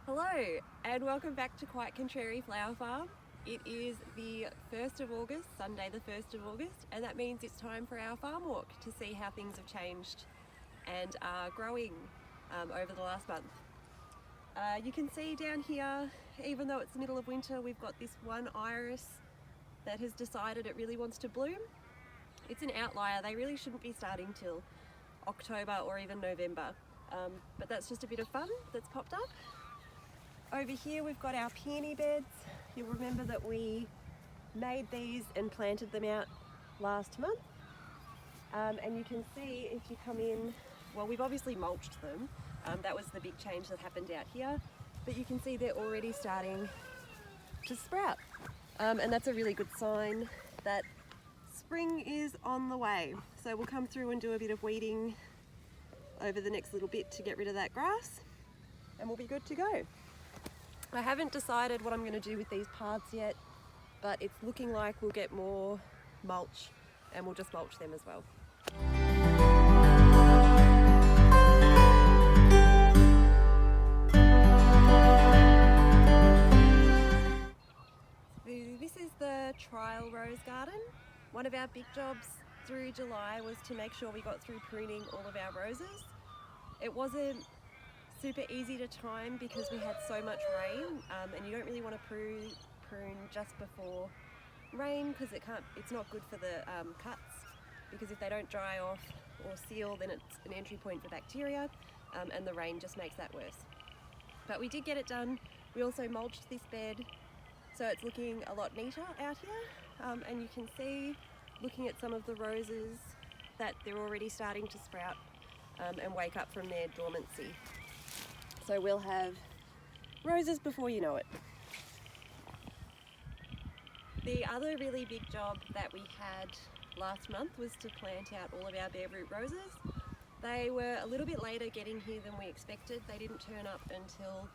Hello and welcome back to Quite Contrary Flower Farm. It is the 1st of August, Sunday the 1st of August, and that means it's time for our farm walk to see how things have changed and are growing over the last month. You can see down here, even though it's the middle of winter, we've got this one iris that has decided it really wants to bloom. It's an outlier. They really shouldn't be starting till October or even November, but that's just a bit of fun that's popped up. Over here we've got our Peony Beds. You'll remember that we made these and planted them out last month, and you can see if you come in, well, we've obviously mulched them. That was the big change that happened out here, but you can see they're already starting to sprout, and that's a really good sign that spring is on the way. So we'll come through and do a bit of weeding over the next little bit to get rid of that grass, and we'll be good to go. I haven't decided what I'm going to do with these paths yet, but it's looking like we'll get more mulch and we'll just mulch them as well. This is the trial rose garden. One of our big jobs through July was to make sure we got through pruning all of our roses. It wasn't super easy to time because we had so much rain, and you don't really want to prune just before rain because it's not good for the cuts, because if they don't dry off or seal, then it's an entry point for bacteria, and the rain just makes that worse. But we did get it done. We also mulched this bed, so it's looking a lot neater out here, and you can see, looking at some of the roses, that they're already starting to sprout and wake up from their dormancy. So we'll have roses before you know it. The other really big job that we had last month was to plant out all of our bare root roses. They were a little bit later getting here than we expected. They didn't turn up until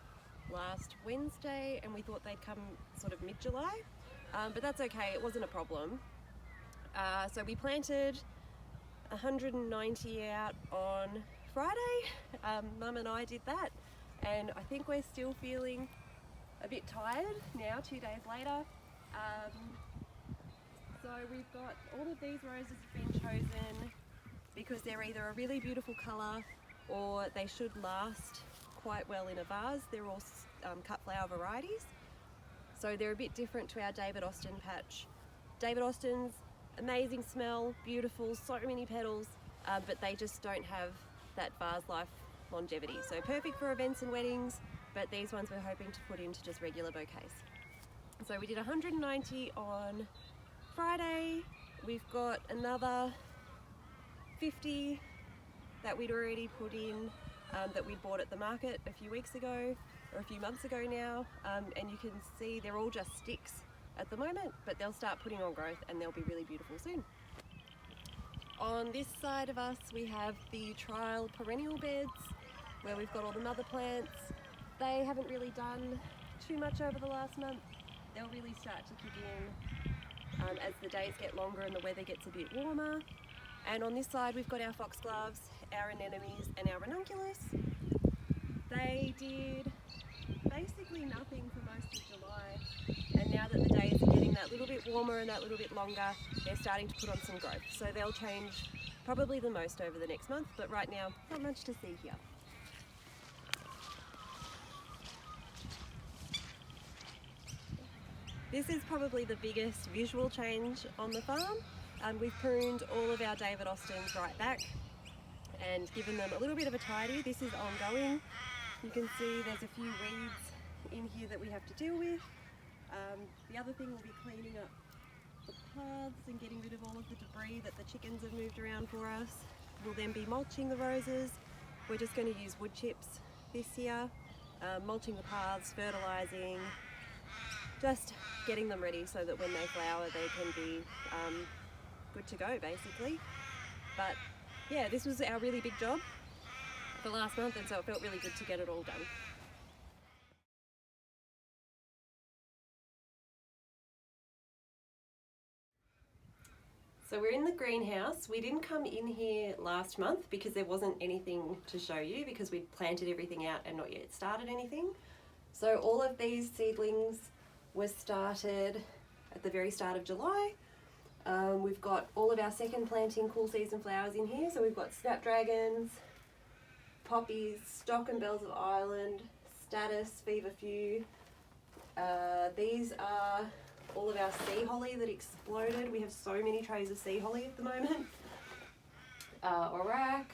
last Wednesday, and we thought they'd come sort of mid-July, but that's okay, it wasn't a problem. So we planted 190 out on Friday. Mum and I did that, and I think we're still feeling a bit tired now, 2 days later. So we've got all of these roses have been chosen because they're either a really beautiful colour or they should last quite well in a vase. They're all cut flower varieties, so they're a bit different to our David Austin patch. David Austin's amazing smell, beautiful, so many petals, but they just don't have that vase life longevity. So perfect for events and weddings, but these ones we're hoping to put into just regular bouquets. So we did 190 on Friday. We've got another 50 that we'd already put in, that we bought at the market a few weeks ago, or a few months ago now, and you can see they're all just sticks at the moment, but they'll start putting on growth and they'll be really beautiful soon. On this side of us we have the trial Perennial Beds, where we've got all the mother plants. They haven't really done too much over the last month. They'll really start to kick in as the days get longer and the weather gets a bit warmer. And on this side we've got our foxgloves, our anemones and our ranunculus. They did basically nothing for most of July, and now that the days are getting that little bit warmer and that little bit longer, they're starting to put on some growth. So they'll change probably the most over the next month, but right now not much to see here. This is probably the biggest visual change on the farm. We've pruned all of our David Austins right back and given them a little bit of a tidy. This is ongoing. You can see there's a few weeds in here that we have to deal with. The other thing will be cleaning up the paths and getting rid of all of the debris that the chickens have moved around for us. We'll then be mulching the roses. We're just going to use wood chips this year, mulching the paths, fertilising, just getting them ready so that when they flower they can be good to go basically. But yeah, this was our really big job for last month, and so it felt really good to get it all done. So we're in the greenhouse. We didn't come in here last month because there wasn't anything to show you because we'd planted everything out and not yet started anything. So all of these seedlings were started at the very start of July. We've got all of our second planting cool season flowers in here. So we've got snapdragons, poppies, stock and bells of Ireland, status, feverfew. These are all of our sea holly that exploded. We have so many trays of sea holly at the moment. Orac,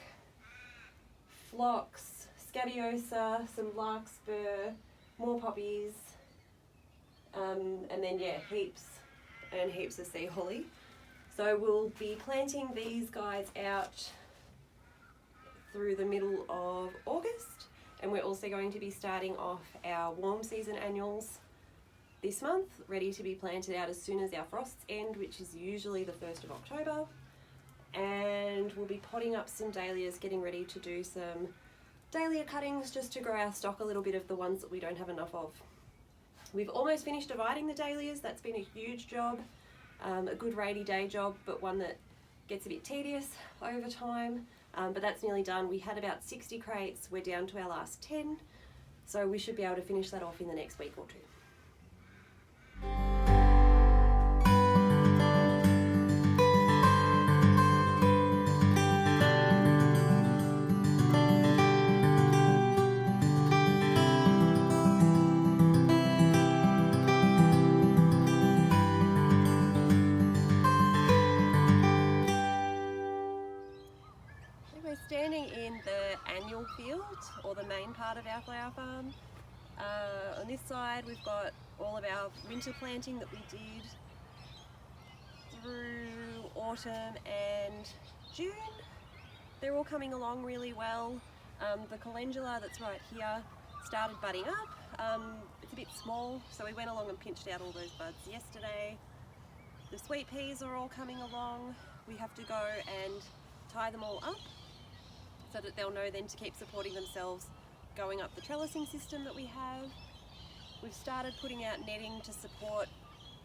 phlox, scabiosa, some larkspur, more poppies, and then yeah, heaps and heaps of sea holly. So we'll be planting these guys out through the middle of August, and we're also going to be starting off our warm season annuals this month, ready to be planted out as soon as our frosts end, which is usually the 1st of October. And we'll be potting up some dahlias, getting ready to do some dahlia cuttings just to grow our stock a little bit of the ones that we don't have enough of. We've almost finished dividing the dahlias. That's been a huge job, a good rainy day job, but one that gets a bit tedious over time. But that's nearly done. We had about 60 crates. We're down to our last 10. So we should be able to finish that off in the next week or two. We're standing in the annual field, or the main part of our flower farm. On this side we've got all of our winter planting that we did through autumn and June. They're all coming along really well. The calendula that's right here started budding up. It's a bit small, so we went along and pinched out all those buds yesterday. The sweet peas are all coming along. We have to go and tie them all up so that they'll know then to keep supporting themselves going up the trellising system that we have. We've started putting out netting to support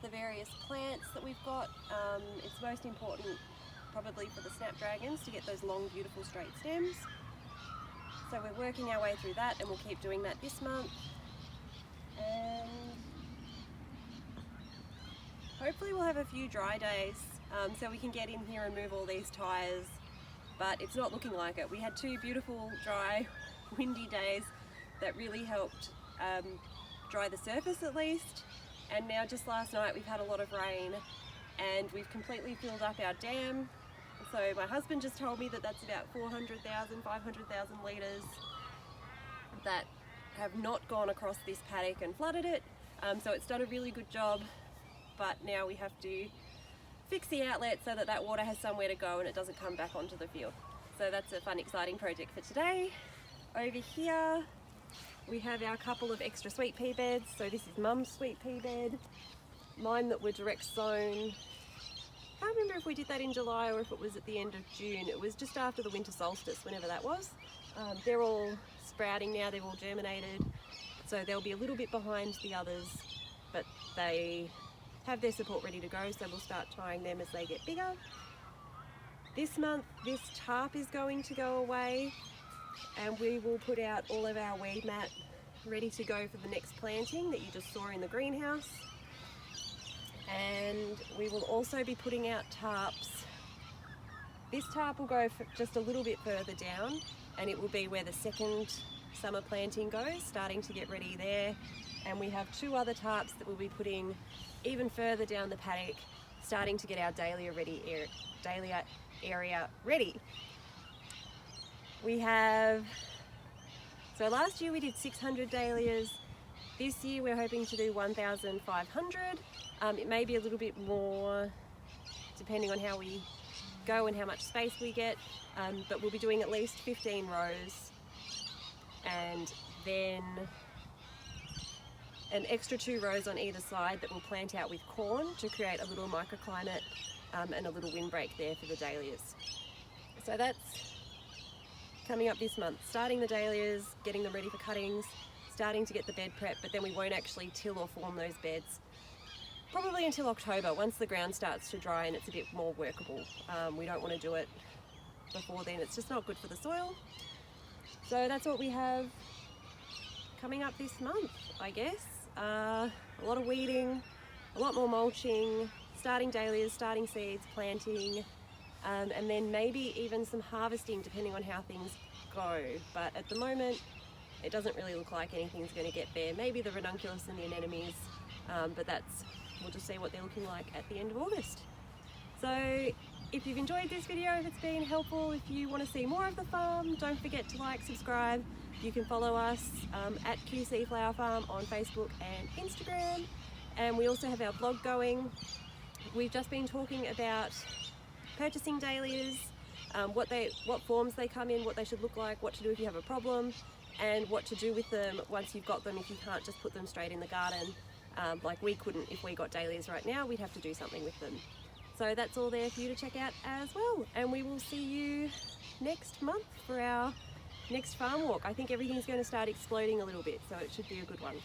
the various plants that we've got. It's most important probably for the snapdragons to get those long, beautiful straight stems. So we're working our way through that, and we'll keep doing that this month. And hopefully we'll have a few dry days so we can get in here and move all these tyres, but it's not looking like it. We had 2 beautiful, dry, windy days that really helped dry the surface at least, and now just last night we've had a lot of rain and we've completely filled up our dam. So my husband just told me that that's about 400,000, 500,000 litres that have not gone across this paddock and flooded it. So it's done a really good job, but now we have to fix the outlet so that that water has somewhere to go and it doesn't come back onto the field. So that's a fun, exciting project for today. Over here we have our couple of extra sweet pea beds. So this is Mum's sweet pea bed, mine that were direct sown. Can't remember if we did that in July or if it was at the end of June. It was just after the winter solstice, whenever that was. They're all sprouting now, they've all germinated, so they'll be a little bit behind the others, but they have their support ready to go, so we'll start tying them as they get bigger. This month this tarp is going to go away, and we will put out all of our weed mat ready to go for the next planting that you just saw in the greenhouse. And we will also be putting out tarps. This tarp will go just a little bit further down, and it will be where the second summer planting goes, starting to get ready there. And we have 2 other tarps that we'll be putting even further down the paddock, starting to get our dahlia area ready. We have, so last year we did 600 dahlias. This year we're hoping to do 1,500. It may be a little bit more depending on how we go and how much space we get, but we'll be doing at least 15 rows, and then an extra 2 rows on either side that we'll plant out with corn to create a little microclimate and a little windbreak there for the dahlias. So that's coming up this month, starting the dahlias, getting them ready for cuttings, starting to get the bed prep, but then we won't actually till or form those beds probably until October, once the ground starts to dry and it's a bit more workable. We don't want to do it before then, it's just not good for the soil. So that's what we have coming up this month, I guess. A lot of weeding, a lot more mulching, starting dahlias, starting seeds, planting, and then maybe even some harvesting depending on how things go. But at the moment, it doesn't really look like anything's going to get there. Maybe the ranunculus and the anemones, but we'll just see what they're looking like at the end of August. So if you've enjoyed this video, if it's been helpful, if you want to see more of the farm, don't forget to like, subscribe. You can follow us at QC Flower Farm on Facebook and Instagram. And we also have our blog going. We've just been talking about purchasing dahlias, what forms they come in, what they should look like, what to do if you have a problem, and what to do with them once you've got them if you can't just put them straight in the garden. Like we couldn't if we got dahlias right now, we'd have to do something with them. So that's all there for you to check out as well. And we will see you next month for our next farm walk. I think everything's going to start exploding a little bit, so it should be a good one.